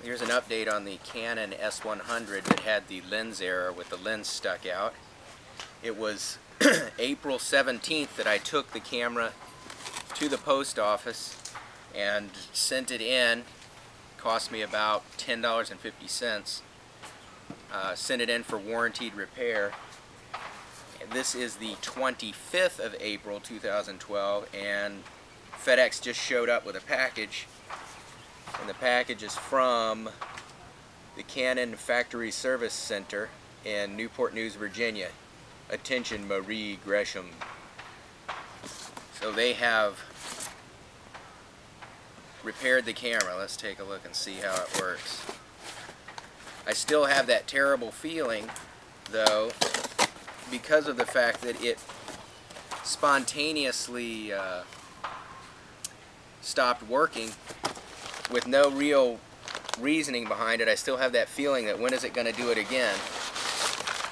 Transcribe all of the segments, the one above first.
Here's an update on the Canon S100 that had the lens error with the lens stuck out. It was April 17th that I took the camera to the post office and sent it in. Cost me about $10.50. Sent it in for warrantied repair. And this is the 25th of April 2012, and FedEx just showed up with a package. And the package is from the Canon Factory Service Center in Newport News, Virginia. Attention, Marie Gresham. So they have repaired the camera. Let's take a look and see how it works. I still have that terrible feeling, though, because of the fact that it spontaneously stopped working with no real reasoning behind it. I still have that feeling that when is it going to do it again?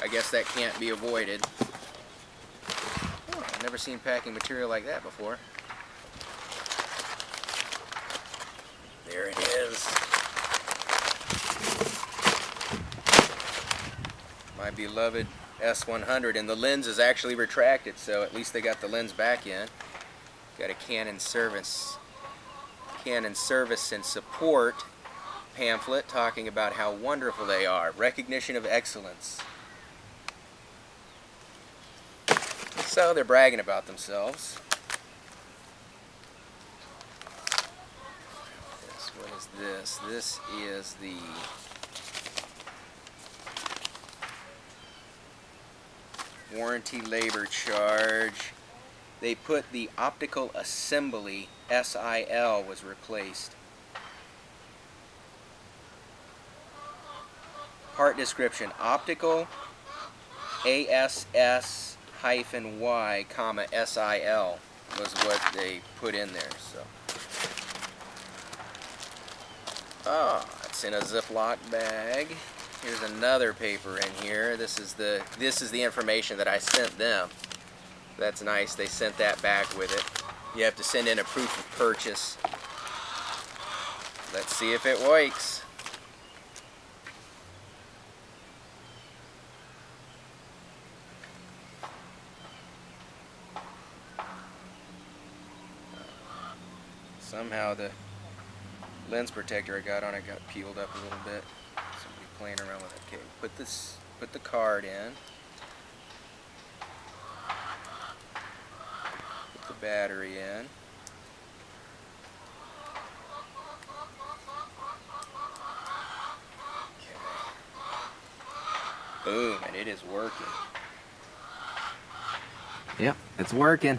I guess that can't be avoided. Oh, I've never seen packing material like that before. There it is. My beloved S100, and the lens is actually retracted, so at least they got the lens back in. Got a Canon service and support pamphlet talking about how wonderful they are. Recognition of excellence. So they're bragging about themselves. What is this? This is the warranty labor charge. They put the optical assembly, SIL, was replaced. Part description: optical ASS-Y, SIL was what they put in there. So, it's in a Ziploc bag. Here's another paper in here. This is the information that I sent them. That's nice. They sent that back with it. You have to send in a proof of purchase. Let's see if it works. Somehow the lens protector I got on it got peeled up a little bit. Somebody playing around with it. Okay, put the card in. Put the battery in. Okay. Boom, and it is working. Yep, it's working.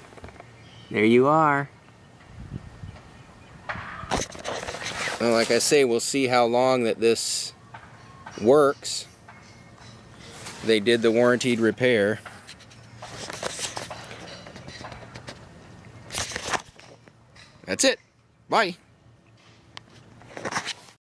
There you are. Well, like I say, we'll see how long that this works. They did the warranted repair. That's it. Bye.